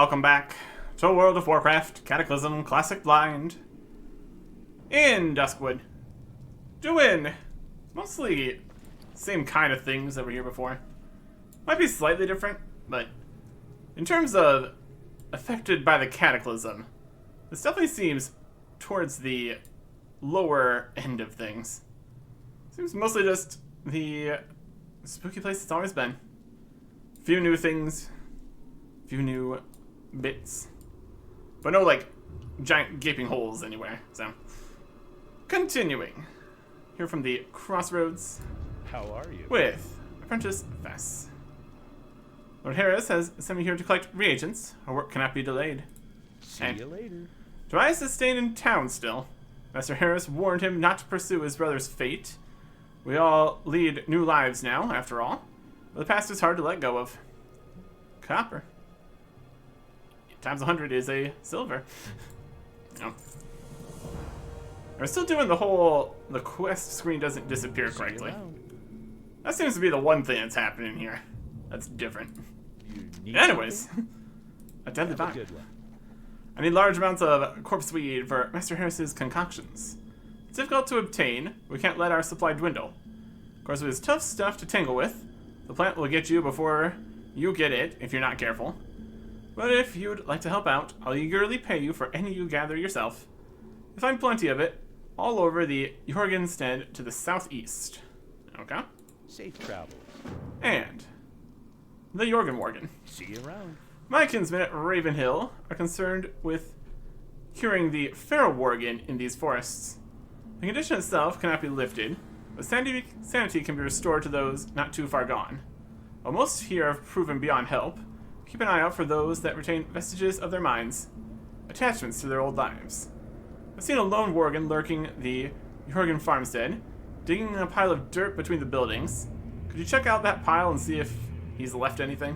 Welcome back to World of Warcraft, Cataclysm, Classic Blind. In Duskwood. Doing mostly same kind of things that were here before. Might be slightly different, but in terms of affected by the Cataclysm, this definitely seems towards the lower end of things. Seems mostly just the spooky place it's always been. Few new things, few new bits, but no like giant gaping holes anywhere. So continuing here from the crossroads. How are you? With Apprentice Vess. Lord Harris has sent me here to collect reagents. Our work cannot be delayed. See you later. Darius is staying in town still. Master Harris warned him not to pursue his brother's fate. We all lead new lives now, after all. But the past is hard to let go of. Copper. Times 100 is a silver. No. We're still doing the whole, the quest screen doesn't disappear correctly. That seems to be the one thing that's happening here. That's different. Anyways, a deadly vine. I need large amounts of corpse weed for Master Harris's concoctions. It's difficult to obtain. We can't let our supply dwindle. Of course, it is tough stuff to tangle with. The plant will get you before you get it, if you're not careful. But if you'd like to help out, I'll eagerly pay you for any you gather yourself. You'll find plenty of it all over the Worgen stead to the southeast. Okay? Safe travels. And the Worgen. See you around. My kinsmen at Ravenhill are concerned with curing the feral Worgen in these forests. The condition itself cannot be lifted, but sanity can be restored to those not too far gone. While most here have proven beyond help, keep an eye out for those that retain vestiges of their minds, attachments to their old lives. I've seen a lone Worgen lurking the Worgen farmstead, digging a pile of dirt between the buildings. Could you check out that pile and see if he's left anything?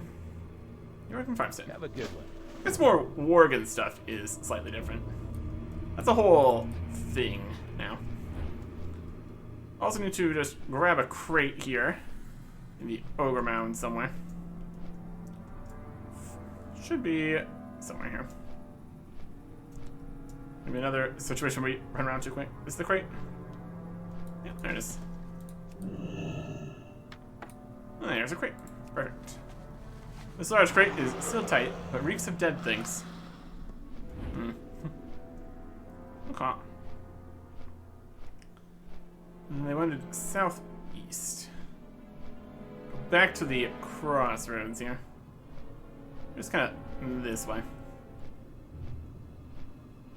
Worgen farmstead. Have a good one. It's more Worgen stuff is slightly different. That's a whole thing now. Also need to just grab a crate here in the Ogre Mound somewhere. Should be somewhere here. Maybe another situation where you run around too quick. Is the crate? Yeah, there it is. Oh, there's a crate. Perfect. This large crate is still tight, but reeks of dead things. Okay. And they went southeast. Go back to the crossroads here. Just kind of this way.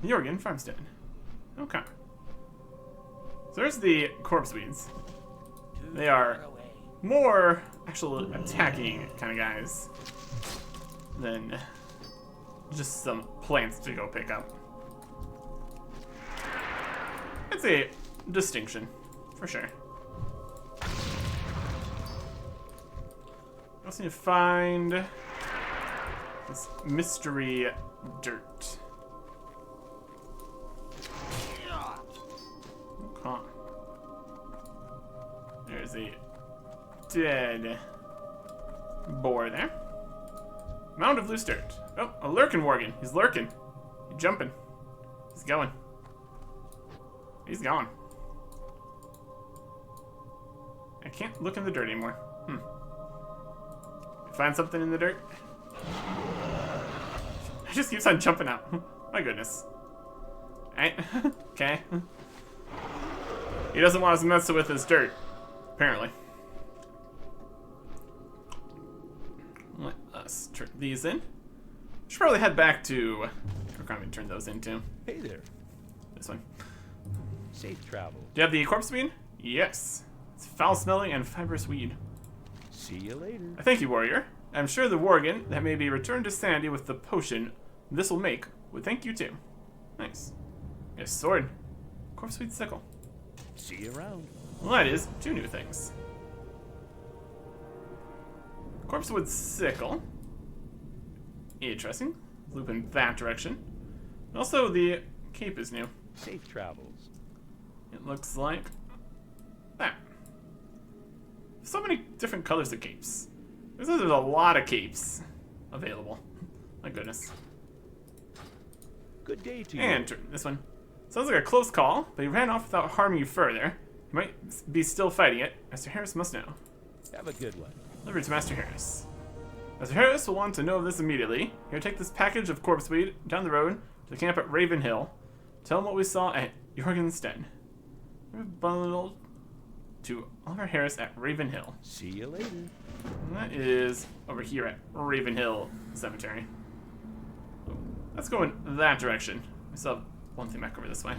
Worgen farmstead. Okay. So there's the corpse weeds. They are more actual attacking kind of guys than just some plants to go pick up. It's a distinction, for sure. Also need to find this mystery dirt. Okay. There's a dead boar there. Mound of loose dirt. Oh, a lurking Worgen. He's lurking. He's jumping. He's going. He's gone. I can't look in the dirt anymore. Find something in the dirt? It just keeps on jumping out. My goodness. Alright. Okay. He doesn't want us messing with his dirt, apparently. Let us turn these in. Should probably head back to... We're going to turn those into. Hey there. This one. Safe travel. Do you have the corpse weed? Yes. It's foul-smelling and fibrous weed. See you later. I thank you, warrior. I'm sure the Worgen that may be returned to sanity with the potion this will make would thank you too. Nice. Yes, sword. Corpse weed sickle. See you around. Well, that is two new things. Corpse wood sickle. Interesting. Loop in that direction. Also, the cape is new. Safe travels. It looks like that. So many different colors of capes. There's a lot of capes available. My goodness. Good day to you. And this one. Sounds like a close call, but he ran off without harming you further. He might be still fighting it. Master Harris must know. Have a good one. Delivered to Master Harris. Master Harris will want to know of this immediately. Here, take this package of corpse weed down the road to the camp at Raven Hill. Tell him what we saw at Worgen's den. Bundled to Oliver Harris at Raven Hill. See you later. And that is over here at Raven Hill Cemetery. Let's go in that direction. We still have one thing back over this way.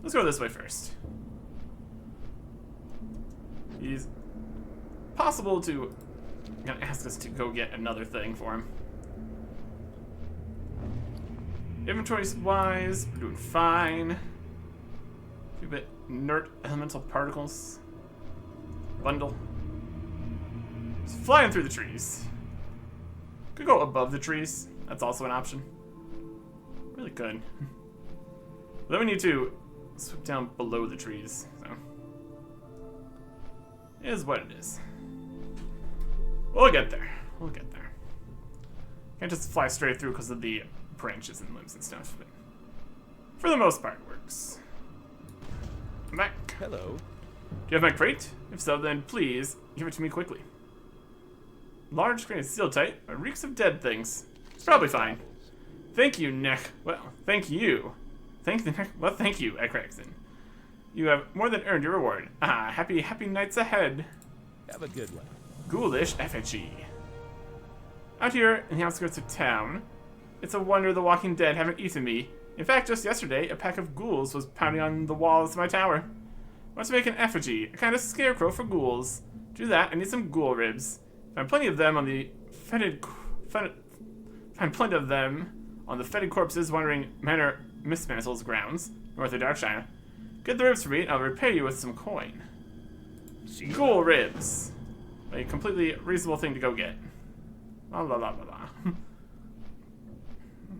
Let's go this way first. He's possible to gonna ask us to go get another thing for him. Inventory wise, we're doing fine. A few bit inert elemental particles. Bundle. Just flying through the trees. Could go above the trees. That's also an option. Really could. But then we need to swoop down below the trees. So it is what it is. We'll get there. We'll get there. Can't just fly straight through because of the branches and limbs and stuff, but for the most part it works. I'm back. Hello. Do you have my crate? If so, then please give it to me quickly. Large crate is sealed tight, but reeks of dead things. It's probably fine. Thank you, Nick. Well, thank you. Thank you, Ekraxon. You have more than earned your reward. Ah, happy nights ahead. Have a good one. Ghoulish effigy. Out here in the outskirts of town, it's a wonder the walking dead haven't eaten me. In fact, just yesterday, a pack of ghouls was pounding on the walls of my tower. I want to make an effigy, a kind of scarecrow for ghouls. To do that, I need some ghoul ribs. Find plenty of them on the fetid corpses wandering Manor Mistmantle's grounds, north of Darkshire. Get the ribs for me, and I'll repay you with some coin. Ghoul ribs. A completely reasonable thing to go get. La la la la la.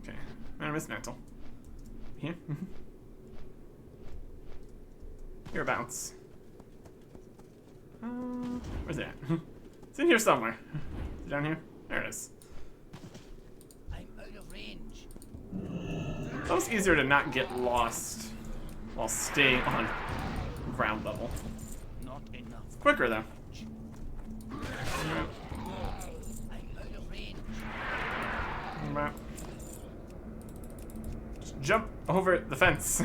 Okay. Manor Mistmantle. Here? Hereabouts. Where's it at? It's in here somewhere. Is it down here? There it is. I'm out of range. It's almost easier to not get lost while staying on ground level. Not enough. It's quicker though. I'm out of range. Just jump over the fence.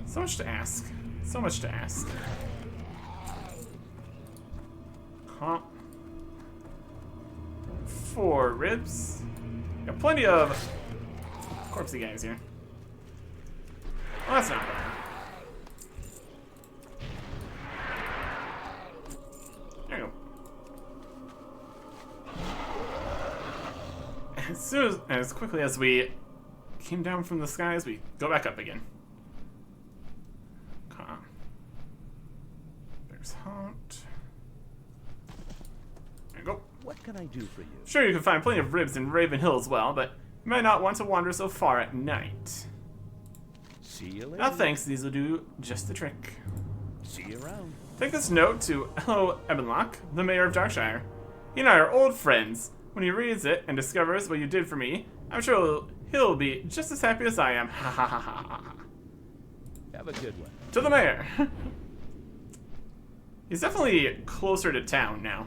So much to ask. So much to ask. Huh. 4 ribs. Got plenty of corpsey guys here. Well, that's not bad. There you go. As quickly as we came down from the skies, we go back up again. There's Haunt. There you go. What can I do for you? Sure, you can find plenty of ribs in Raven Hill as well, but you might not want to wander so far at night. See you later. No thanks, these will do just the trick. See you around. Take this note to Hello Ebenlock, the mayor of Darkshire. He and I are old friends. When he reads it and discovers what you did for me, I'm sure he'll be just as happy as I am. Ha ha ha ha ha. Have a good one. To the mayor. He's definitely closer to town now.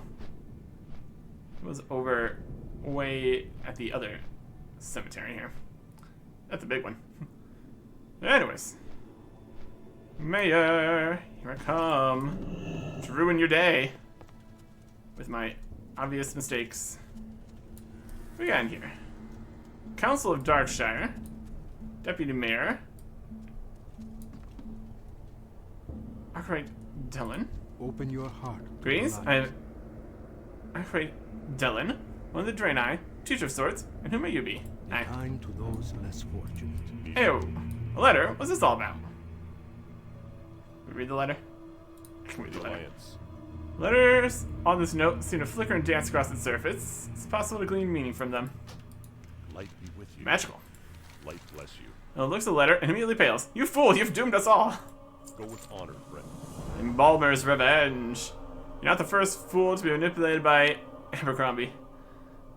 He was over way at the other cemetery here. That's the big one. Anyways. Mayor, here I come to ruin your day with my obvious mistakes. What we got in here? Council of Darkshire, Deputy Mayor, Arkwright Dillon. Open your heart. Greetings, I'm Arkwright Dillon, one of the Draenei, teacher of sorts, and who may you be? Be kind to those less fortunate. Ew, a letter? What's this all about? We read the letter? I can read the letter. Letters on this note seem to flicker and dance across its surface. It's possible to glean meaning from them. Light be with you. Magical. Light bless you. It looks at the letter and immediately pales. You fool, you've doomed us all. Go with honor, friend. Embalmer's revenge. You're not the first fool to be manipulated by Abercrombie.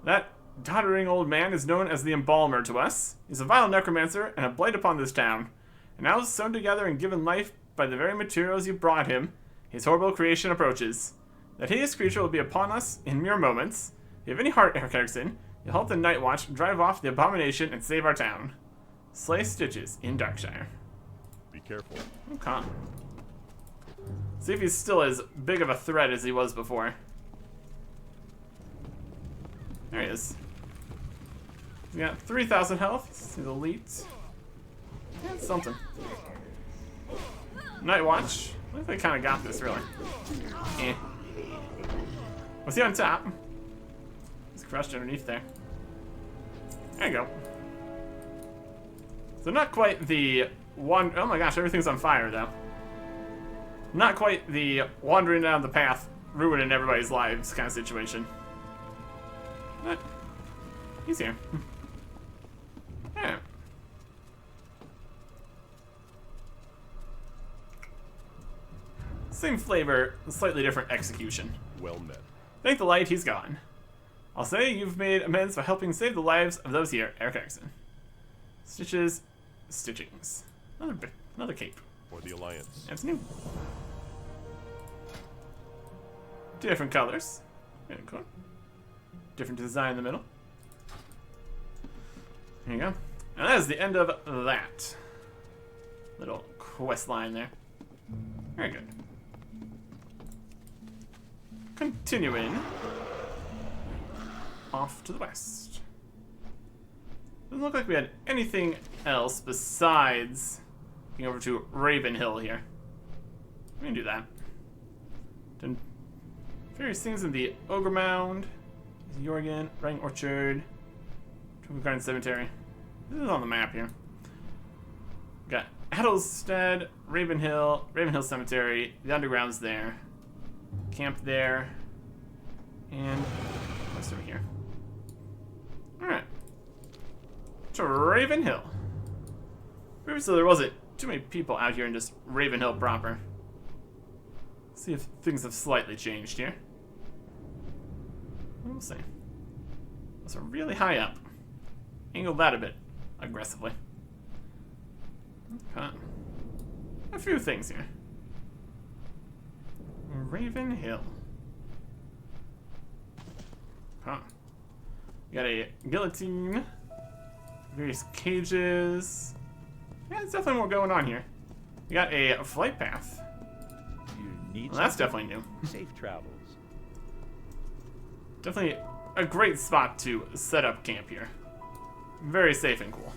That doddering old man is known as the Embalmer to us. He's a vile necromancer and a blight upon this town. And now sewn together and given life by the very materials you brought him, his horrible creation approaches. That hideous creature will be upon us in mere moments. If you have any heart, Eric Erickson, you'll help the Night Watch drive off the abomination and save our town. Slay Stitches in Darkshire. Be careful. Okay. See if he's still as big of a threat as he was before. There he is. He's got 3,000 health. He's elite. Yeah, it's something. Night Watch. I think they kind of got this, really. Eh. Was he on top? He's crushed underneath there. There you go. So not quite the one. Oh my gosh, everything's on fire though. Not quite the wandering down the path, ruining everybody's lives kind of situation. But he's here. Yeah. Same flavor, slightly different execution. Well met. Thank the light, he's gone. I'll say you've made amends by helping save the lives of those here, Eric Erickson. Stitches, stitchings. Another cape. For the Alliance. That's new. Different colors. Very cool. Different design in the middle. There you go. And that is the end of that little quest line there. Very good. Continuing off to the west. Doesn't look like we had anything else besides going over to Ravenhill here. We can do that. Done various things in the Ogre Mound, Worgen, Writing Orchard, Twinkle Garden Cemetery. This is on the map here. Got Addlestead, Ravenhill, Ravenhill Cemetery, the Underground's there, camp there, and what's over here? Alright. To Ravenhill. Previously there wasn't too many people out here in just Ravenhill proper. Let's see if things have slightly changed here. We'll see. Those are really high up. Angle that a bit aggressively. Okay. A few things here. Ravenhill. Huh. We got a guillotine. Various cages. Yeah, there's definitely more going on here. We got a flight path. You need Well, that's something? definitely new. Safe travels. Definitely a great spot to set up camp here. Very safe and cool.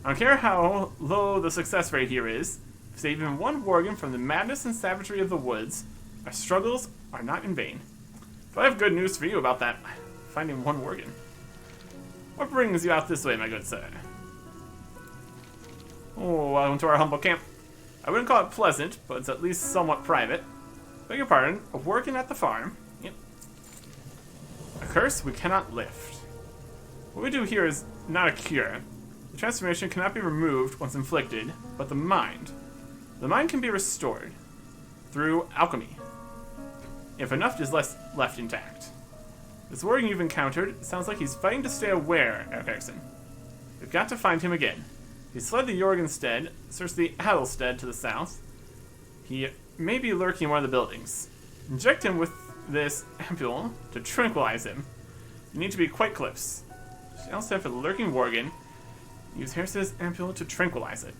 I don't care how low the success rate here is. If save even one Worgen from the madness and savagery of the woods, our struggles are not in vain. But I have good news for you about that. Finding one Worgen. What brings you out this way, my good sir? Oh, welcome to our humble camp. I wouldn't call it pleasant, but it's at least somewhat private. Beg your pardon, working at the farm. Yep. A curse we cannot lift. What we do here is not a cure. The transformation cannot be removed once inflicted, but the mind. The mind can be restored through alchemy, if enough is left intact. This Worgen you've encountered sounds like he's fighting to stay aware, Eric Erickson. We've got to find him again. He's fled the Jorgenstead, searched the Adelstead to the south. He may be lurking in one of the buildings. Inject him with this ampule to tranquilize him. You need to be quite close. Adelstead for the lurking Worgen. Use Harris's ampule to tranquilize it.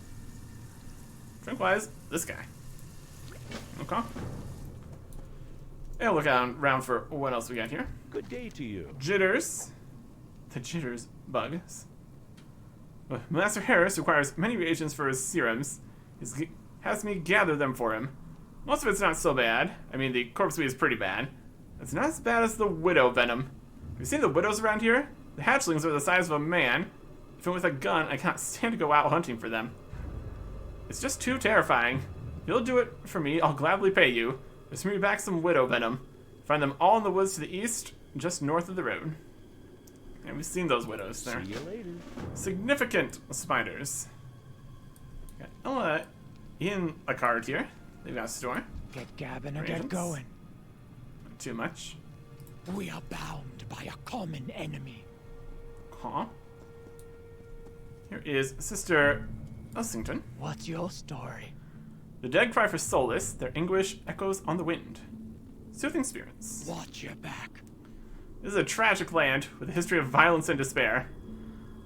Tranquilize this guy. Okay. Yeah, look around for what else we got here. Good day to you. Jitters. The jitters bugs. Master Harris requires many reagents for his serums. He has me gather them for him. Most of it's not so bad. I mean, the corpse meat is pretty bad. It's not as bad as the widow venom. Have you seen the widows around here? The hatchlings are the size of a man. Even with a gun, I can't stand to go out hunting for them. It's just too terrifying. If you'll do it for me, I'll gladly pay you. Just bring me back some widow venom. Find them all in the woods to the east, just north of the road. And we've seen those widows there. See you later. Significant spiders. Got Ella in a card here. They've got a store. Get gabbing or get Ravens. going. Not too much. We are bound by a common enemy. Huh? Here is Sister Elsington. What's your story? The dead cry for solace, their anguish echoes on the wind. Soothing spirits. Watch your back. This is a tragic land with a history of violence and despair.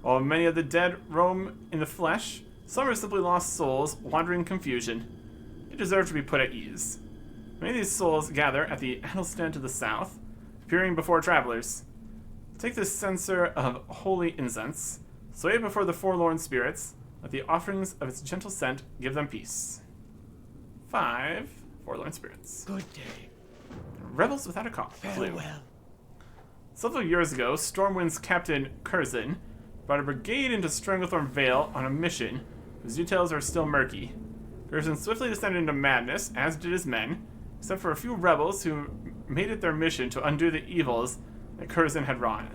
While many of the dead roam in the flesh, some are simply lost souls wandering in confusion. They deserve to be put at ease. Many of these souls gather at the Adelstead to the south, appearing before travelers. Take this censer of holy incense, sway it before the forlorn spirits, let the offerings of its gentle scent give them peace. 5 forlorn spirits. Good day. Rebels without a cause. Blue. Farewell. Several years ago, Stormwind's Captain Curzon brought a brigade into Stranglethorn Vale on a mission whose details are still murky. Curzon swiftly descended into madness, as did his men, except for a few rebels who made it their mission to undo the evils that Curzon had wrought.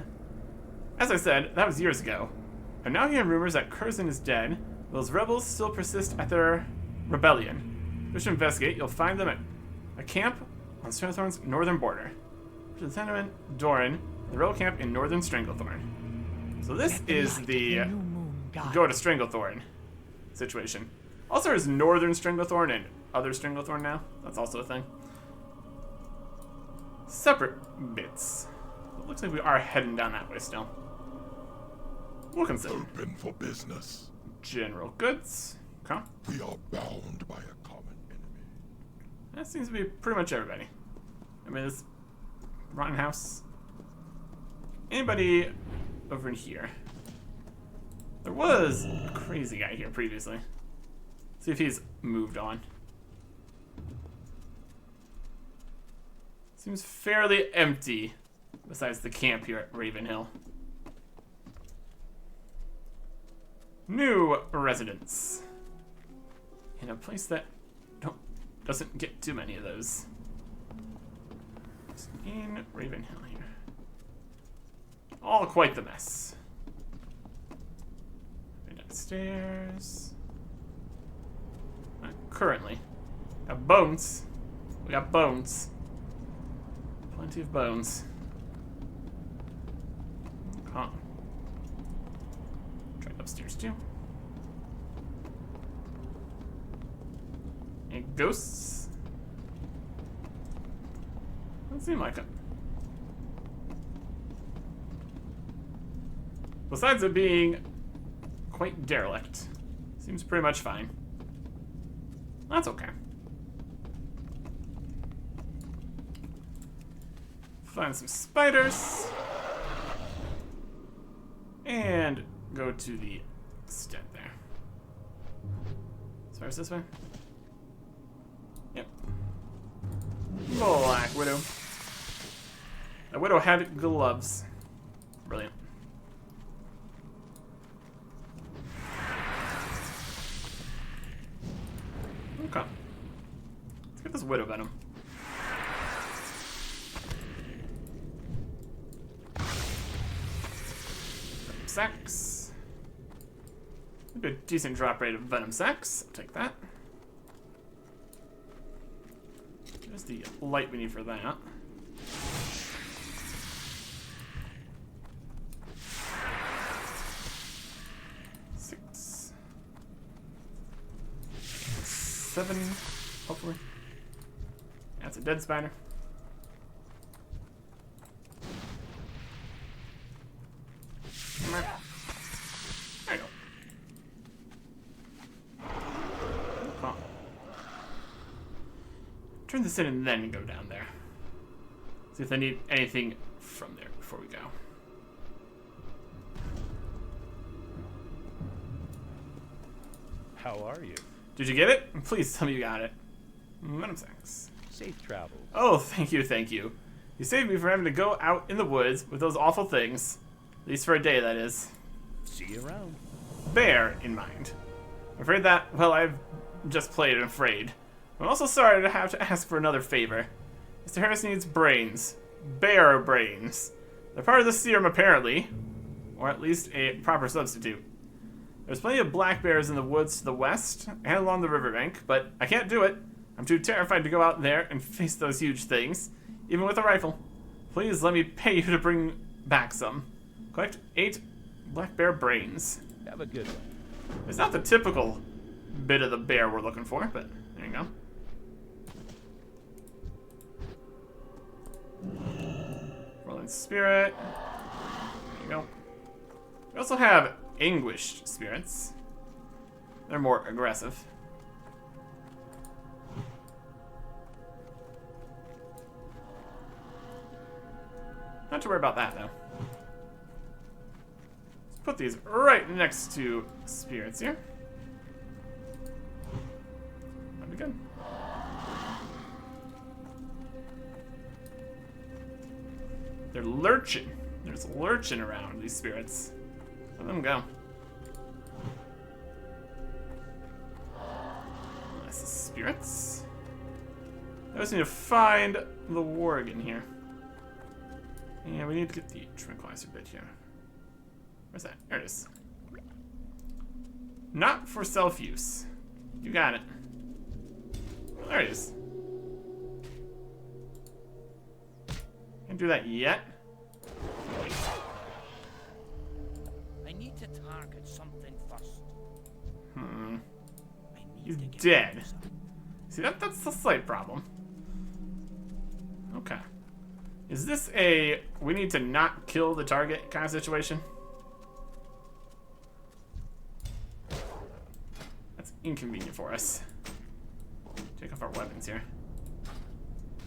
As I said, that was years ago. I'm now hearing rumors that Curzon is dead, but those rebels still persist at their rebellion. If you wish to investigate, you'll find them at a camp on Stranglethorn's northern border. Lieutenant Doran, the rebel camp in northern Stranglethorn. So this is the New moon guide. go to Stranglethorn situation. Also, there's northern Stranglethorn and other Stranglethorn now. That's also a thing. Separate bits. It looks like we are heading down that way still. We'll consider. Open for business. General goods. Okay. We are bound by a common enemy. That seems to be pretty much everybody. I mean, this rotten house. Anybody over in here? There was a crazy guy here previously. See if he's moved on. Seems fairly empty, besides the camp here at Ravenhill. New residents. In a place that doesn't get too many of those. It's in Ravenhill here. All quite the mess. Downstairs. Not currently. Got bones. We got bones. Plenty of bones. Huh. Try upstairs too. Any ghosts? Doesn't seem like it. Besides it being quite derelict, seems pretty much fine. That's okay. Find some spiders. And go to the stead there. As far as this way? Yep. Black Widow. The Widow had gloves. Brilliant. Okay. Let's get this Widow Venom. Venom Sacks. A good decent drop rate of Venom Sacks. I'll take that. There's the light we need for that. Seven, hopefully. That's a dead spider. Come here. There you go. Huh. Turn this in and then go down there. See if they need anything from there before we go. How are you? Did you get it? Please tell me you got it. Venom Sacks. Safe travels. Oh, thank you, thank you. You saved me from having to go out in the woods with those awful things. At least for a day, that is. See you around. Bear in mind. I'm afraid that, well, I've just played and afraid. I'm also sorry to have to ask for another favor. Mr. Harris needs brains. Bear brains. They're part of the serum, apparently. Or at least a proper substitute. There's plenty of black bears in the woods to the west and along the riverbank, but I can't do it. I'm too terrified to go out there and face those huge things, even with a rifle. Please let me pay you to bring back some. Collect 8 black bear brains. Have a good one. It's not the typical bit of the bear we're looking for, but there you go. Rolling spirit. There you go. We also have anguished spirits. They're more aggressive. Not to worry about that, though. Let's put these right next to spirits here. That'd be good. They're lurching. There's lurching around, these spirits. Let them go. Nice spirits. I just need to find the Worgen here. Yeah, we need to get the tranquilizer bit here. Where's that? There it is. Not for self-use. You got it. There it is. Can't do that yet. I need to target something first. Hmm. I need He's to get dead. closer. See, that's a slight problem. Okay. Is this a we need to not kill the target kind of situation? That's inconvenient for us. Take off our weapons here.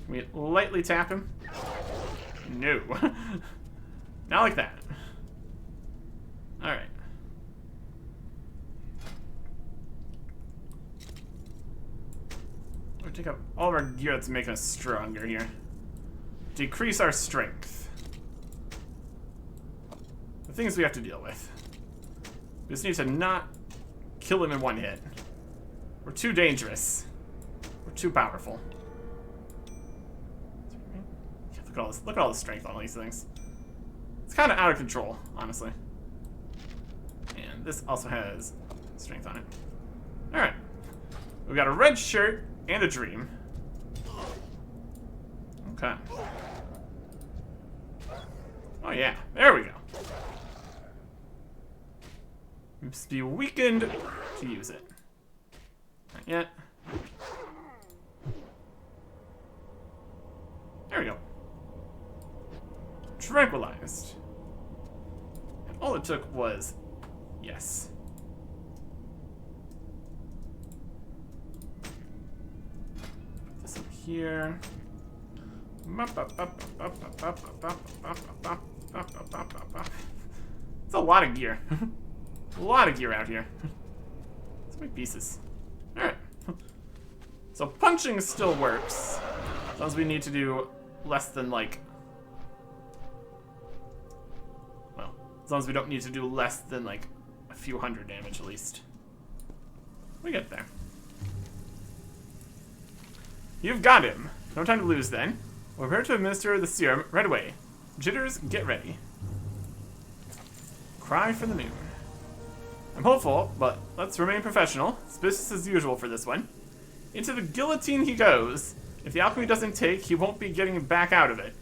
Can we lightly tap him? No. Not like that. Alright. We'll take up all of our gear that's making us stronger here. Decrease our strength. The things we have to deal with. We just need to not kill him in one hit. We're too dangerous. We're too powerful. Look at all this. Look at all the strength on all these things. It's kind of out of control, honestly. And this also has strength on it. All right. We've got a red shirt and a dream. Okay. Oh yeah, there we go. Must be weakened to use it. Not yet. There we go. Tranquilized. And all it took was yes. Put this up here. It's a lot of gear. A lot of gear out here. So many pieces. Alright. So punching still works. As long as we need to do less than like... Well, as long as we don't need to do less than like a few hundred damage at least. We get there. You've got him. No time to lose then. We're prepared to administer the serum right away. Jitters, get ready. Cry for the moon. I'm hopeful, but let's remain professional. It's business as usual for this one. Into the guillotine he goes. If the alchemy doesn't take, he won't be getting back out of it.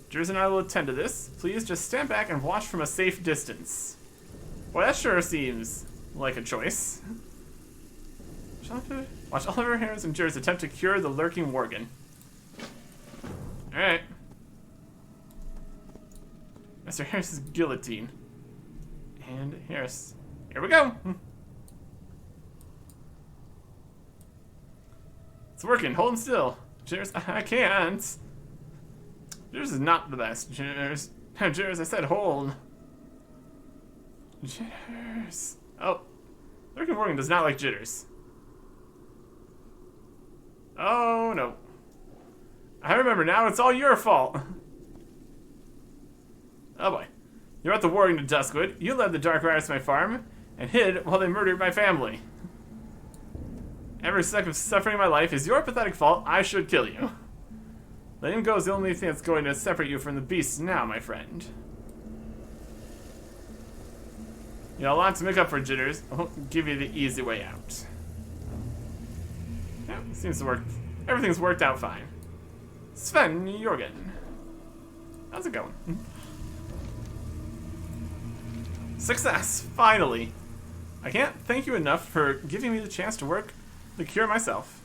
Jitters and I will attend to this. Please just stand back and watch from a safe distance. Boy, that sure seems like a choice. Watch Oliver Harris and Jitters attempt to cure the lurking Worgen. Alright. Mr. Harris's guillotine. And Harris. Here we go. It's working. Hold him still. Jitters, I can't. Jitters is not the best. Jitters. Jitters, I said hold. Jitters. Oh. Lurking Worgen does not like Jitters. Oh, no. I remember now, it's all your fault. Oh boy. You brought the Worgen to Duskwood. You led the Dark Riders to my farm and hid while they murdered my family. Every second of suffering in my life is your pathetic fault. I should kill you. Letting him go is the only thing that's going to separate you from the beasts now, my friend. You got a lot to make up for, Jitters. I won't give you the easy way out. Yeah, it seems to work. Everything's worked out fine. Sven Jorgen. How's it going? Success! Finally! I can't thank you enough for giving me the chance to work the cure myself.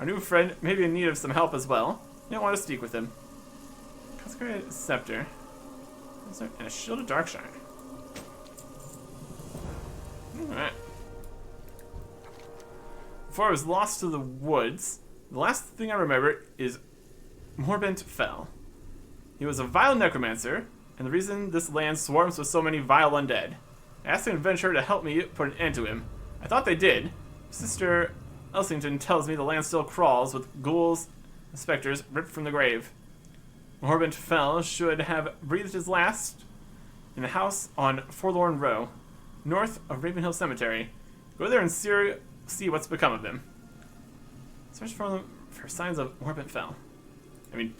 Our new friend may be in need of some help as well. You don't want to speak with him. Consecrated Scepter. And a Shield of Darkshire. Alright. Before I was lost to the woods, the last thing I remember is Morbent fell. He was a vile necromancer, and the reason this land swarms with so many vile undead. I asked an adventurer to help me put an end to him. I thought they did. Sister Elsington tells me the land still crawls with ghouls and specters ripped from the grave. Morbent Fell should have breathed his last in the house on Forlorn Row, north of Ravenhill Cemetery. Go there and see what's become of him. Search for signs of Morbent Fell. I mean,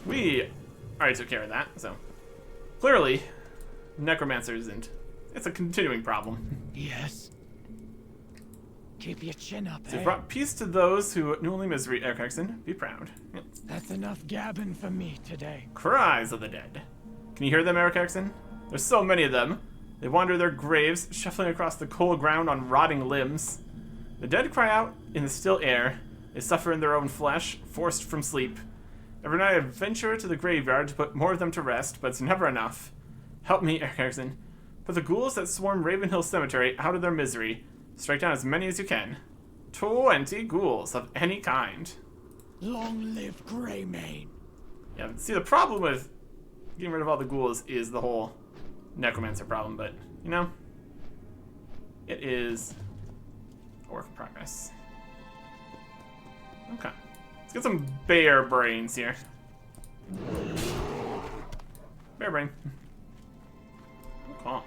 we already took care of that, so clearly necromancer isn't. It's a continuing problem. Yes. Keep your chin up, So eh? brought peace to those who knew only misery, Eric Erickson. Be proud. Yep. That's enough gabbing for me today. Cries of the dead. Can you hear them, Eric Erickson? There's so many of them. They wander their graves, shuffling across the cold ground on rotting limbs. The dead cry out in the still air. They suffer in their own flesh, forced from sleep. Every night I venture to the graveyard to put more of them to rest, but it's never enough. Help me, Eric Erickson. Put the ghouls that swarm Ravenhill Cemetery out of their misery. Strike down as many as you can. 20 ghouls of any kind. Long live Greymane. Yeah, see, the problem with getting rid of all the ghouls is the whole necromancer problem, but, you know, it is a work in progress. Okay. Let's get some bear brains here. Bear brain. Cool.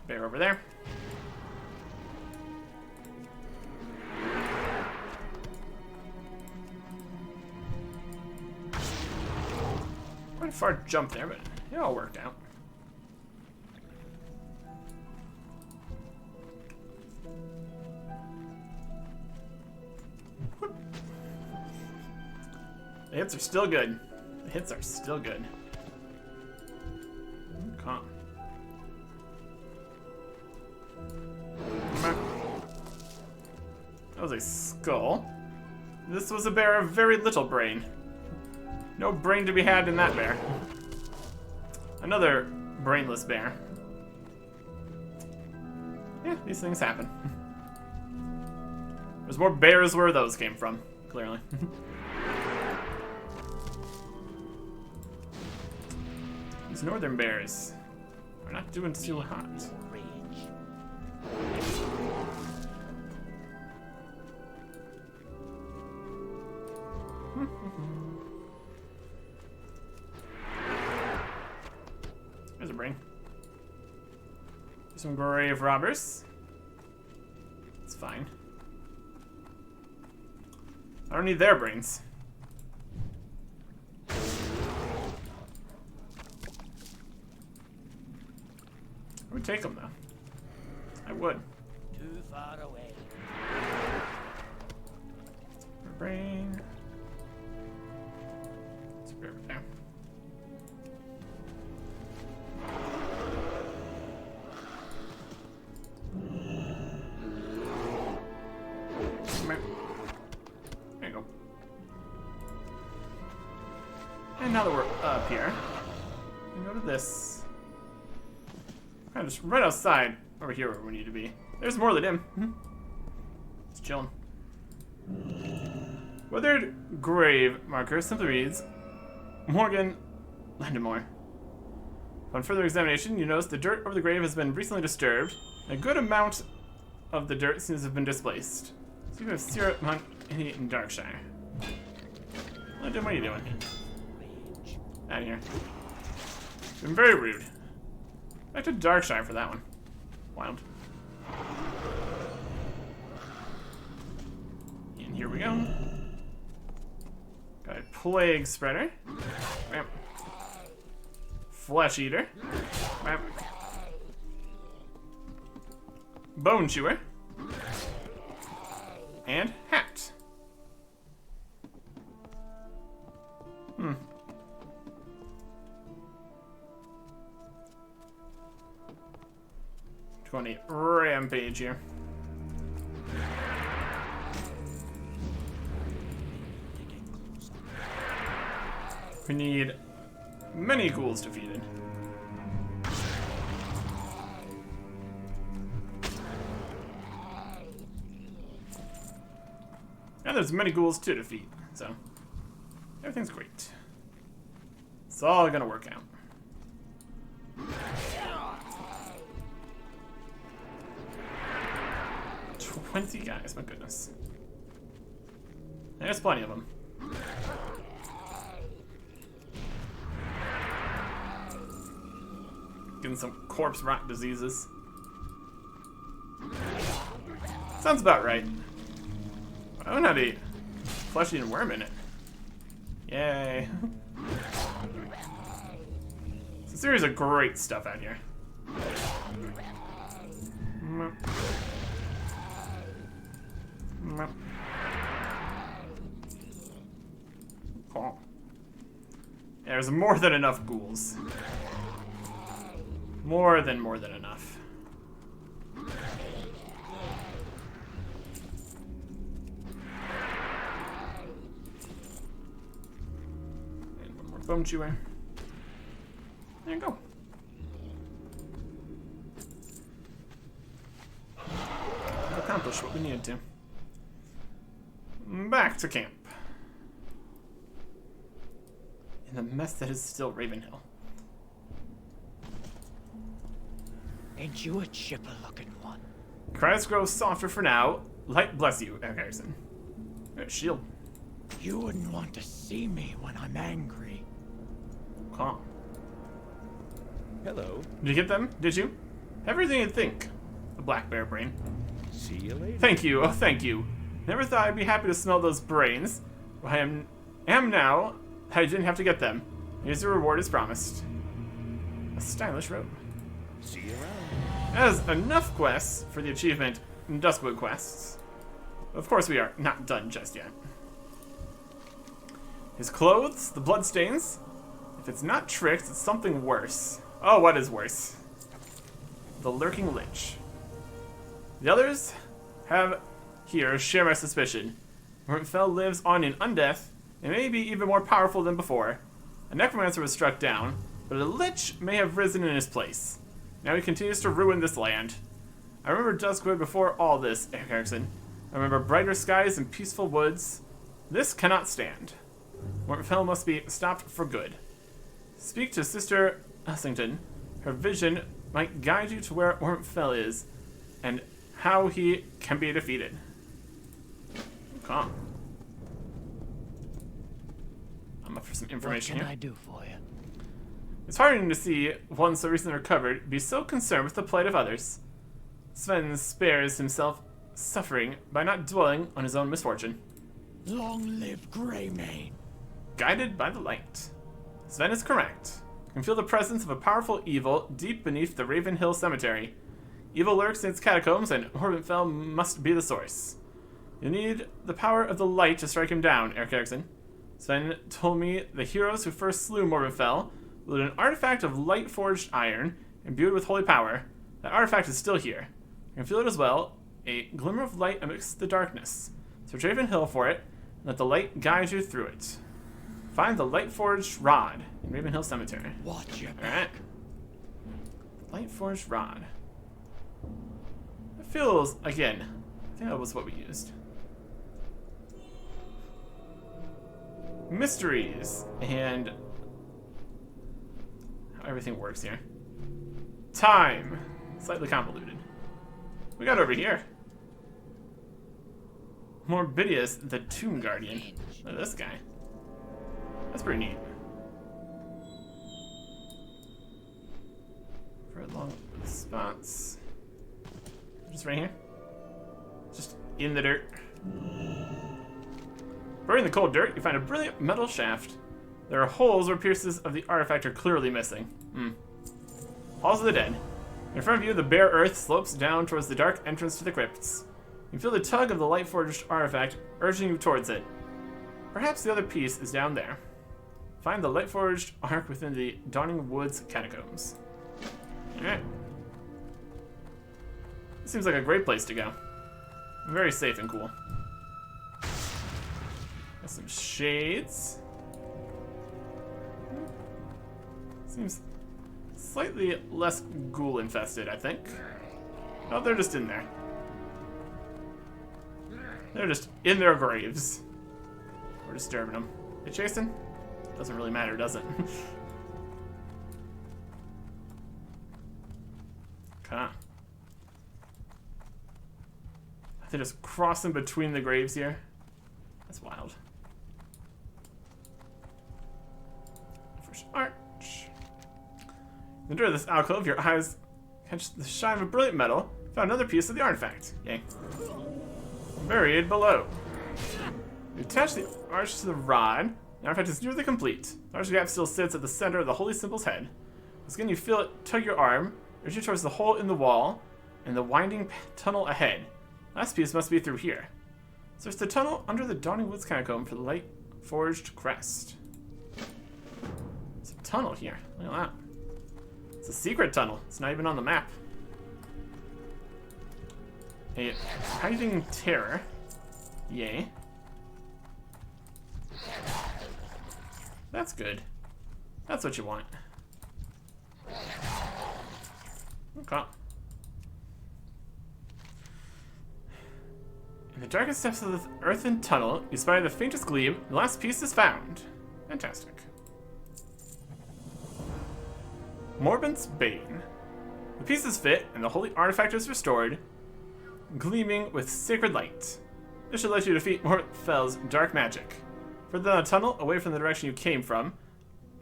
Bear over there. Quite a far jump there, but it all worked out. The hits are still good. The hits are still good. Okay. That was a skull. This was a bear of very little brain. No brain to be had in that bear. Another brainless bear. Yeah, these things happen. There's more bears where those came from, clearly. These northern bears are not doing too hot. There's a brain. Some grave robbers. It's fine. I don't need their brains. I would take them though. I would. Too far away. Brain. It's over there. There you go. And now that we're up here, we go to this. Kind of just right outside over here where we need to be. There's more than him. It's chilling. Withered grave marker simply reads Morgan Landemore. On further examination, you notice the dirt over the grave has been recently disturbed. A good amount of the dirt seems to have been displaced. So you have Sierra Mount in Darkshire. Landem, what are you doing? Out of here. Been very rude. Back to Darkshire for that one. Wild. And here we go. Got a Plague Spreader. Bam. Flesh Eater. Bam. Bone Chewer. And hat. 20 rampage here. We need many ghouls defeated. And there's many ghouls to defeat, so everything's great. It's all gonna work out. $20 guys, my goodness. There's plenty of them. Getting some corpse rot diseases. Sounds about right. I don't have a flesh-eating worm in it. Yay. It's a series of great stuff out here. Cool. There's more than enough ghouls. More than enough. And one more bone chewer. There you go. Accomplished what we needed to. Back to camp. In the mess that is still Ravenhill. Ain't you a chipper-looking one? Cries grow softer for now. Light bless you, Harrison. Shield. You wouldn't want to see me when I'm angry. Calm. Hello. Did you get them? Did you? Everything you'd think. The black bear brain. See you later. Thank you. Oh, thank you. Never thought I'd be happy to smell those brains. I am now. I didn't have to get them. Here's your reward as promised. A stylish robe. See you around. That is enough quests for the achievement Duskwood quests. Of course we are not done just yet. His clothes, the bloodstains. If it's not tricks, it's something worse. Oh, what is worse? The lurking lich. The others have here share my suspicion. Warcraft lives on in undeath, and may be even more powerful than before. A necromancer was struck down, but a lich may have risen in his place. Now he continues to ruin this land. I remember Duskwood before all this, Erickson. I remember brighter skies and peaceful woods. This cannot stand. Warcraft must be stopped for good. Speak to Sister Ussington. Her vision might guide you to where Warcraft is, and how he can be defeated. Calm. I'm up for some information What can here. I do for you? It's heartening to see one so recently recovered be so concerned with the plight of others. Sven spares himself suffering by not dwelling on his own misfortune. Long live Greymane. Guided by the light. Sven is correct. You can feel the presence of a powerful evil deep beneath the Ravenhill Cemetery. Evil lurks in its catacombs, and Horbenfell must be the source. You need the power of the light to strike him down, Eric Erickson. Sven told me the heroes who first slew Morvenfell wielded an artifact of light-forged iron, imbued with holy power. That artifact is still here. You can feel it as well, a glimmer of light amidst the darkness. Search Ravenhill for it, and let the light guide you through it. Find the light-forged rod in Ravenhill Cemetery. Watch your Alright. Light-forged rod. It feels, again, I think that was what we used. Mysteries and how everything works here. Time. Slightly convoluted. We got over here. Morbidius, the Tomb Guardian. Look at this guy. That's pretty neat. For long spots. Just right here. Just in the dirt. Buried in the cold dirt, you find a brilliant metal shaft. There are holes where pieces of the artifact are clearly missing. Halls of the Dead. In front of you, the bare earth slopes down towards the dark entrance to the crypts. You feel the tug of the light-forged artifact urging you towards it. Perhaps the other piece is down there. Find the light-forged ark within the Dawning Woods catacombs. Alright. Seems like a great place to go. Very safe and cool. Got some shades. Seems slightly less ghoul infested, I think. Oh, they're just in there. They're just in their graves. We're disturbing them. They chasing? Doesn't really matter, does it? Okay. They're just crossing between the graves here. That's wild. First arch. Under this alcove, your eyes catch the shine of a brilliant metal. Found another piece of the artifact. Yay. Buried below. You attach the arch to the rod. The artifact is nearly complete. The arch gap still sits at the center of the holy symbol's head. Once again, you feel it tug your arm, urge you towards the hole in the wall and the winding tunnel ahead. Last piece must be through here. Search the tunnel under the Dawning Woods catacomb for the light-forged crest. There's a tunnel here. Look at that. It's a secret tunnel. It's not even on the map. A hiding terror. Yay. That's good. That's what you want. Okay. In the darkest depths of the earthen tunnel, you spy the faintest gleam. The last piece is found. Fantastic. Morbin's Bane. The pieces fit, and the holy artifact is restored, gleaming with sacred light. This should let you defeat Mortfel's dark magic. Further down the tunnel, away from the direction you came from,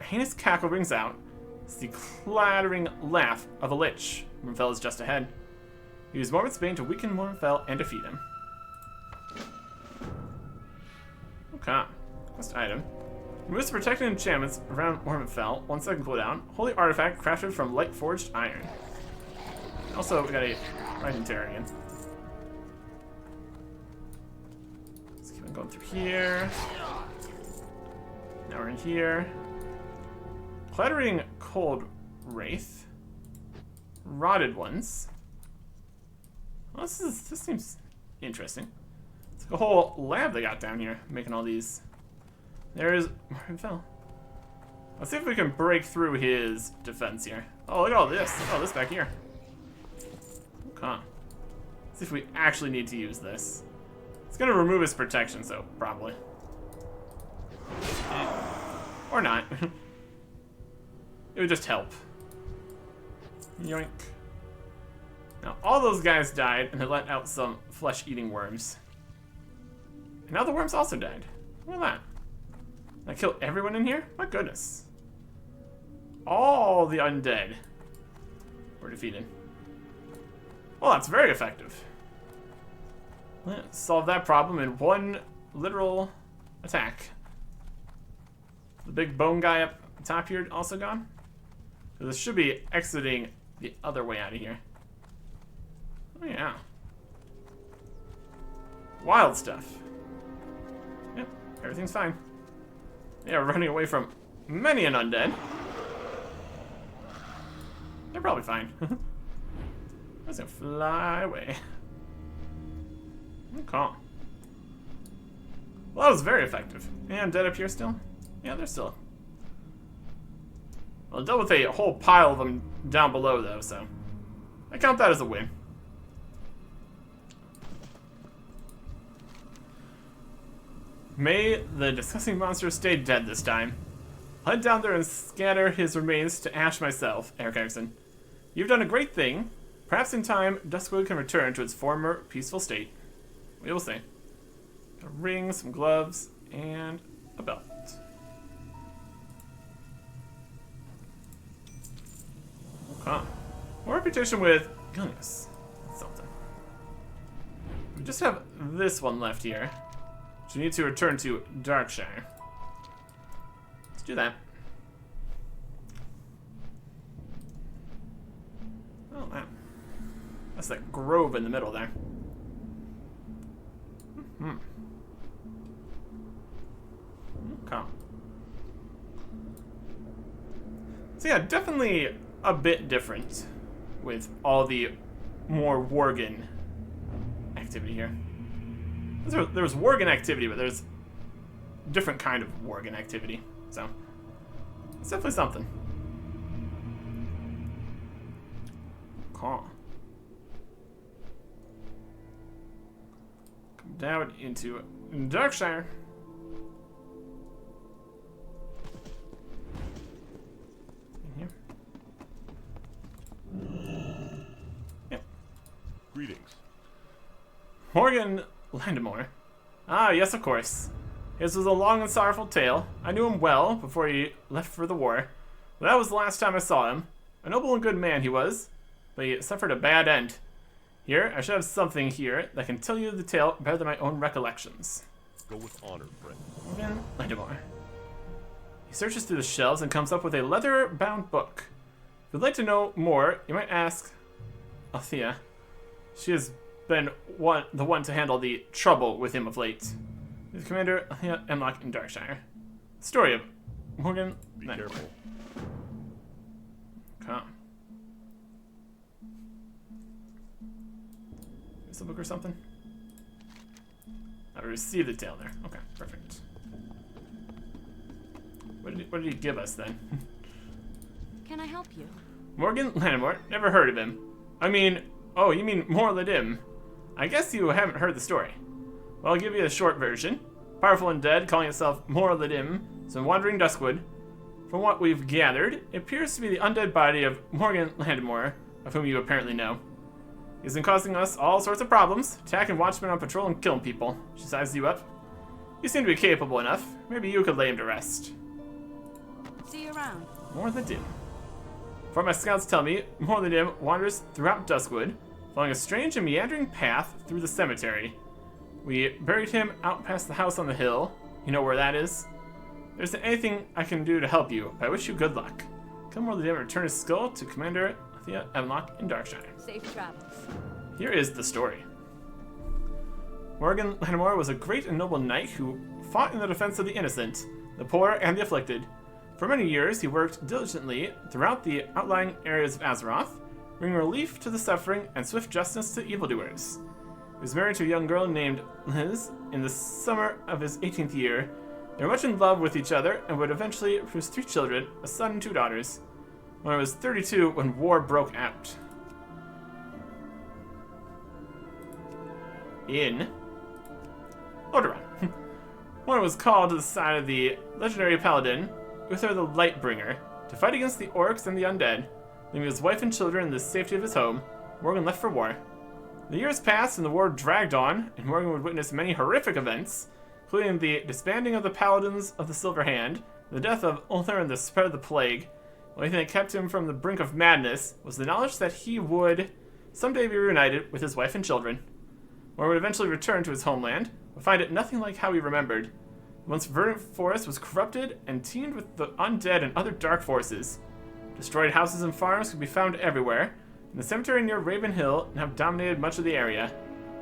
a heinous cackle rings out. It's the clattering laugh of a lich. Mortfel is just ahead. Use Morbin's Bane to weaken Mortfel and defeat him. Okay. Quest item. Removes the protecting enchantments around Mortfel. 1 second cooldown. Holy artifact crafted from light forged iron. Also, we got a Rising Terror again. Let's keep on going through here. Now we're in here. Clattering Cold Wraith. Rotted Ones. Well, this seems interesting. It's like a whole lab they got down here, making all these. There's Mortfel. Let's see if we can break through his defense here. Oh, look at all this. Look at all this back here. Okay. Let's see if we actually need to use this. It's gonna remove his protection, so probably. Or not. It would just help. Yoink. Now, all those guys died, and they let out some flesh-eating worms. And now the worms also died. Look at that. Did I kill everyone in here? My goodness. All the undead were defeated. Well, that's very effective. Let's solve that problem in one literal attack. The big bone guy up top here also gone? So this should be exiting the other way out of here. Oh yeah. Wild stuff. Yep, everything's fine. Yeah, we're running away from many an undead. They're probably fine. I'm just gonna fly away. Okay. Well, that was very effective. And undead up here still? Yeah, they're still. Well, I dealt with a whole pile of them down below, though, so I count that as a win. May the disgusting monster stay dead this time. I'll head down there and scatter his remains to ash myself, Eric Erickson. You've done a great thing. Perhaps in time, Duskwood can return to its former peaceful state. We will see. A ring, some gloves, and a belt. Okay. More reputation with goodness. Something. We just have this one left here. So we need to return to Darkshire. Let's do that. Oh, man. That's that grove in the middle there. Okay. So yeah, definitely a bit different with all the more Worgen activity here. There was Worgen activity, but there's different kind of Worgen activity. So it's definitely something. Come down into Darkshire. In here. Yep. Greetings. Morgan Landemore. Ah, yes, of course. His was a long and sorrowful tale. I knew him well before he left for the war. But that was the last time I saw him. A noble and good man he was, but he suffered a bad end. Here, I should have something here that can tell you the tale better than my own recollections. Go with honor, friend. Morgan Landemore. He searches through the shelves and comes up with a leather-bound book. If you'd like to know more, you might ask Althea. She has been the one to handle the trouble with him of late. He's Commander Althea Emlock in Darkshire. Story of Morgan Be Landemore. careful. Come. Is this a book or something? I received the tale there. Okay, perfect. What did he give us then? Can I help you? Morgan Landemore? Never heard of him. I mean, oh, you mean Morladim. I guess you haven't heard the story. Well, I'll give you a short version. Powerful and dead, calling himself Morladim, some wandering Duskwood. From what we've gathered, it appears to be the undead body of Morgan Landemore, of whom you apparently know. He's been causing us all sorts of problems, attacking watchmen on patrol and killing people. She sized you up. You seem to be capable enough. Maybe you could lay him to rest. See you around. Morladim. For my scouts tell me, Morladim wanders throughout Duskwood, following a strange and meandering path through the cemetery. We buried him out past the house on the hill. You know where that is? There isn't anything I can do to help you, but I wish you good luck. Come Morladim and return his skull to Commander Althea Emlock in Darkshire. Safe travels. Here is the story. Morgan Landemore was a great and noble knight who fought in the defense of the innocent, the poor, and the afflicted. For many years, he worked diligently throughout the outlying areas of Azeroth, bringing relief to the suffering and swift justice to evildoers. He was married to a young girl named Liz in the summer of his 18th year. They were much in love with each other and would eventually produce 3 children, a son and 2 daughters. When I was 32, when war broke out. In Lordaeron, one was called to the side of the legendary paladin, Uther the Lightbringer, to fight against the orcs and the undead. Leaving his wife and children in the safety of his home, Morgan left for war. The years passed and the war dragged on, and Morgan would witness many horrific events, including the disbanding of the Paladins of the Silver Hand, the death of Uther, and the spread of the plague. The only thing that kept him from the brink of madness was the knowledge that he would someday be reunited with his wife and children. Morgan would eventually return to his homeland, but find it nothing like how he remembered. The once verdant forest was corrupted and teemed with the undead and other dark forces. Destroyed houses and farms could be found everywhere, and the cemetery near Raven Hill now dominated much of the area.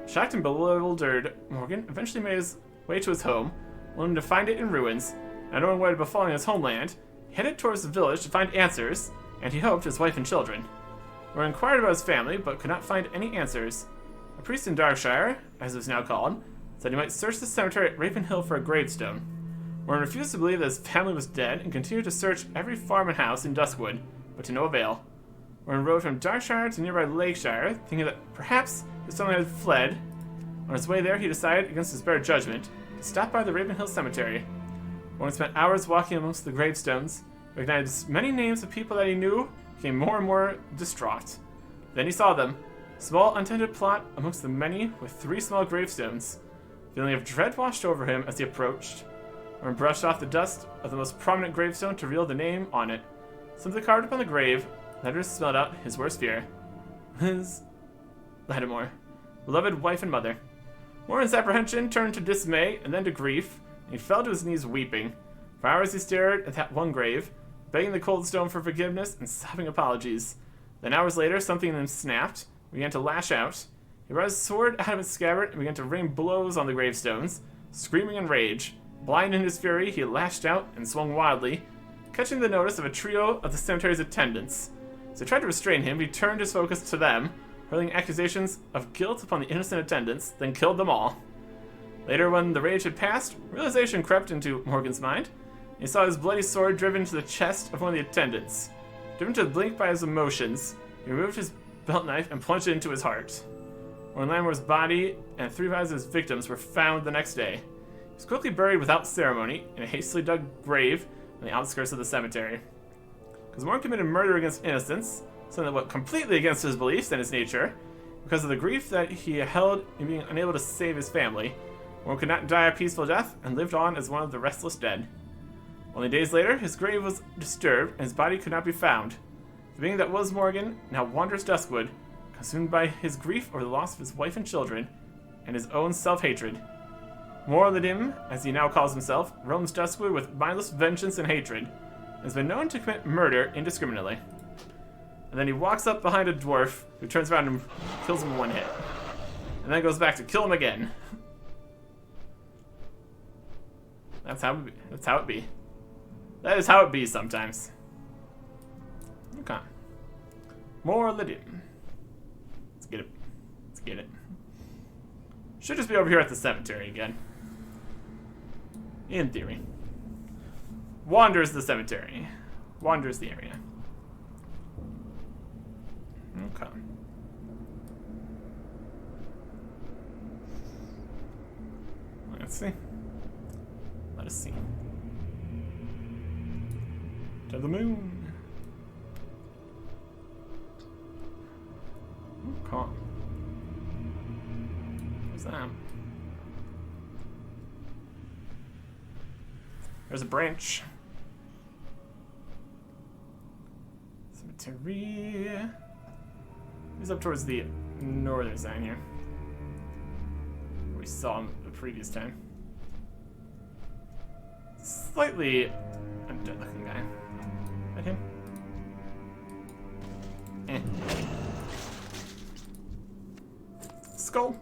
Shocked and bewildered, Morgan eventually made his way to his home, wanting to find it in ruins. Not knowing what had befallen his homeland, he headed towards the village to find answers, and he hoped his wife and children. Morgan inquired about his family, but could not find any answers. A priest in Darkshire, as it was now called, said he might search the cemetery at Raven Hill for a gravestone. Morgan refused to believe that his family was dead and continued to search every farm and house in Duskwood, but to no avail. Morgan rode from Darkshire to nearby Lakeshire, thinking that perhaps his family had fled. On his way there, he decided, against his better judgment, to stop by the Raven Hill Cemetery. Morgan spent hours walking amongst the gravestones, recognized many names of people that he knew, became more and more distraught. Then he saw them, a small untended plot amongst the many with 3 small gravestones. A feeling of dread washed over him as he approached. Morgan brushed off the dust of the most prominent gravestone to reveal the name on it. Simply carved upon the grave, letters spelled out his worst fear. Liz Lattimore, beloved wife and mother. Morgan's apprehension turned to dismay and then to grief, and he fell to his knees weeping. For hours he stared at that one grave, begging the cold stone for forgiveness and sobbing apologies. Then hours later, something in him snapped, began to lash out. He brought his sword out of its scabbard and began to rain blows on the gravestones. Screaming in rage, blind in his fury, he lashed out and swung wildly, catching the notice of a trio of the cemetery's attendants. As they tried to restrain him, he turned his focus to them, hurling accusations of guilt upon the innocent attendants, then killed them all. Later, when the rage had passed, realization crept into Morgan's mind. He saw his bloody sword driven into the chest of one of the attendants. Driven to the blink by his emotions, he removed his belt knife and plunged it into his heart. Warren Lammore's body and 3 of his victims were found the next day. He was quickly buried without ceremony in a hastily dug grave on the outskirts of the cemetery. Because Warren committed murder against innocents, something that went completely against his beliefs and his nature, because of the grief that he held in being unable to save his family, Warren could not die a peaceful death and lived on as one of the restless dead. Only days later, his grave was disturbed and his body could not be found. The being that was Morgan now wanders Duskwood, consumed by his grief over the loss of his wife and children, and his own self-hatred. Morladim, as he now calls himself, roams Duskwood with mindless vengeance and hatred, and has been known to commit murder indiscriminately. And then he walks up behind a dwarf, who turns around and kills him in one hit. And then goes back to kill him again. That's how it be. That is how it be sometimes. Okay. Morladim. Let's get it. Let's get it. Should just be over here at the cemetery again. In theory. Wanders the cemetery. Wanders the area. Okay. Let's see. Let us see. To the moon. Okay. What's that? There's a branch. Cemetery. He's up towards the northern side here. We saw him the previous time. Slightly undead looking guy. At him? Eh. Skull.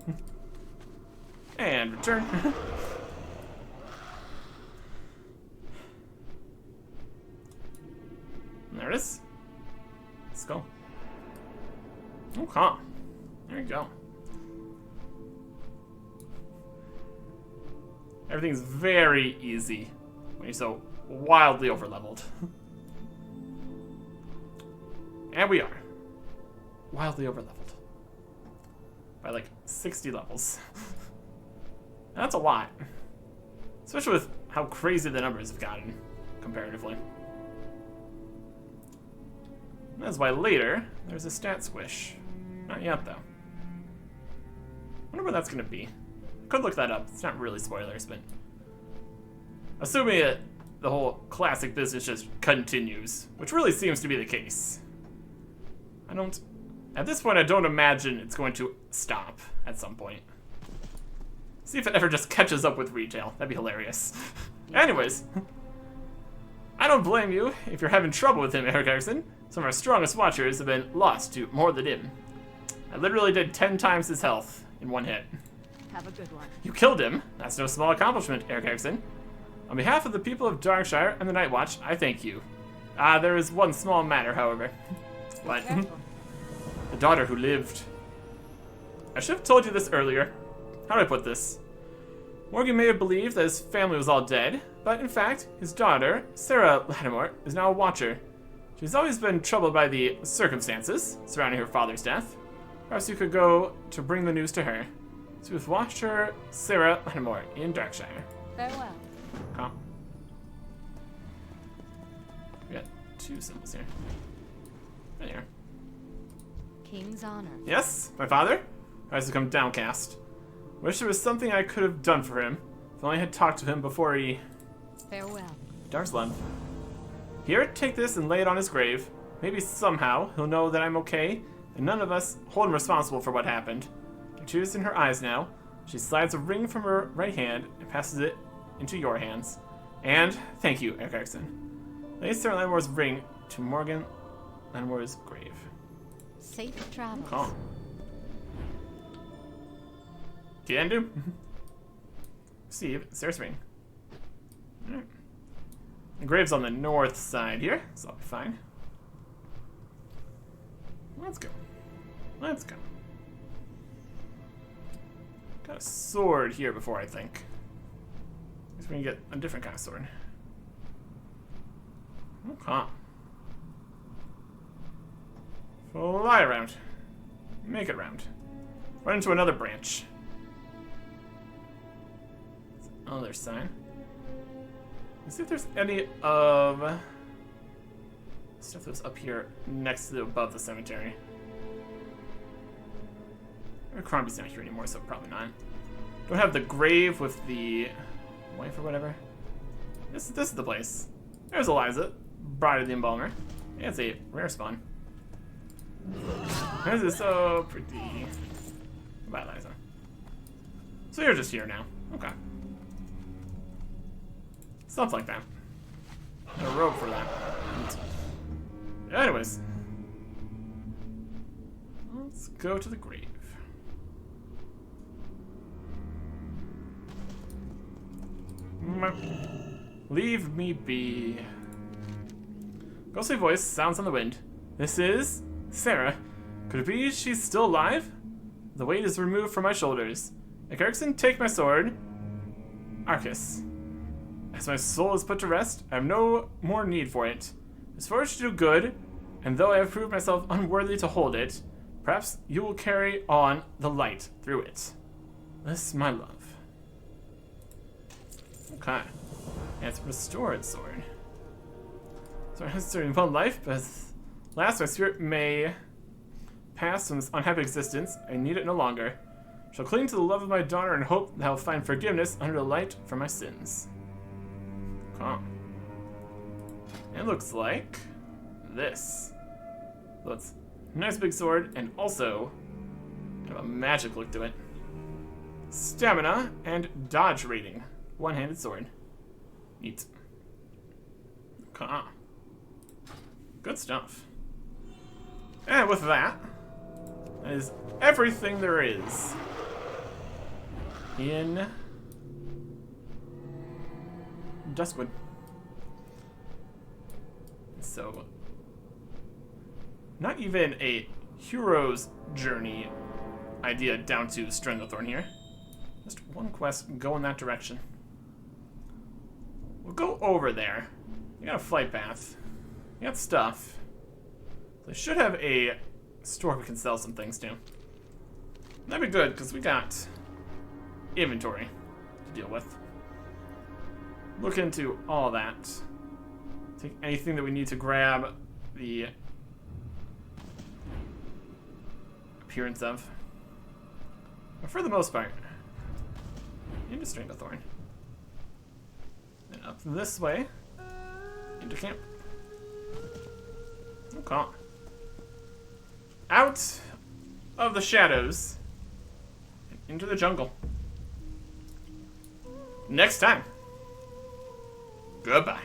And return. There it is. Skull. Okay. There you go. Everything's very easy when you're so wildly overleveled. And we are. Wildly overleveled. By like 60 levels. That's a lot. Especially with how crazy the numbers have gotten, comparatively. And that's why later, there's a stat squish. Not yet, though. Wonder what that's gonna be. Could look that up. It's not really spoilers, but assuming that the whole classic business just continues, which really seems to be the case. At this point, I don't imagine it's going to stop at some point. See if it ever just catches up with retail. That'd be hilarious. Anyways, I don't blame you if you're having trouble with him, Eric Erickson. Some of our strongest watchers have been lost to Morladim. I literally did 10 times his health in one hit. Have a good one. You killed him. That's no small accomplishment, Eric Erickson. On behalf of the people of Darkshire and the Night Watch, I thank you. There is one small matter, however. What? The daughter who lived. I should have told you this earlier. How do I put this? Morgan may have believed that his family was all dead, but in fact, his daughter, Sarah Lattimore, is now a watcher. She's always been troubled by the circumstances surrounding her father's death. Perhaps you could go to bring the news to her. So we've watched her, Sarah Lattimore, in Darkshire. Farewell. Huh. We got 2 symbols here. There you are. King's honor. Yes, my father? Eyes become downcast. Wish there was something I could have done for him. If only I had talked to him before he... Farewell. Darslem. Here, take this and lay it on his grave. Maybe somehow he'll know that I'm okay, and none of us hold him responsible for what happened. Tears in her eyes now. She slides a ring from her right hand and passes it into your hands. And thank you, Eric Erickson. Lay Sarah Lattimore's ring to Morgan Lattimore's grave. Safe travels. Calm. Can do. See, Sarah's ring. Alright. The grave's on the north side here, so I'll be fine. Let's go. Let's go. Got a sword here before, I think. Guess we can get a different kind of sword. Okay. Fly around. Make it round. Run into another branch. Other sign. Let's see if there's any of stuff that's up here next to above the cemetery. Crombie's not here anymore, so probably not. Don't have the grave with the wife or whatever. This is the place. There's Eliza, Bride of the Embalmer. Yeah, it's a rare spawn. This is so pretty. Goodbye, Eliza. So you're just here now. Okay. Something like that. A rope for that. Anyways. Let's go to the grave. Leave me be. Ghostly voice sounds on the wind. This is Sarah. Could it be she's still alive? The weight is removed from my shoulders. Erickson, take my sword. Arcus. As my soul is put to rest, I have no more need for it. It's forged to do good, and though I have proved myself unworthy to hold it, perhaps you will carry on the light through it. This, my love. Okay. And it's a restored sword. So it has serving one life, but last my spirit may pass from this unhappy existence. I need it no longer. I shall cling to the love of my daughter and hope that I will find forgiveness under the light for my sins. Okay. It looks like this. So it's a nice big sword and also kind of a magic look to it. Stamina and dodge rating. One-handed sword. Neat. Okay. Good stuff. And with that is everything there is in Duskwood. So, not even a hero's journey idea down to Stranglethorn here. Just one quest, go in that direction. We'll go over there. You got a flight path. You got stuff. They should have a store we can sell some things to. That'd be good, because we got inventory to deal with. Look into all that. Take anything that we need to grab the appearance of. But for the most part, into Stranglethorn. And up this way, into camp. Okay. Out of the shadows, and into the jungle. Next time. Goodbye.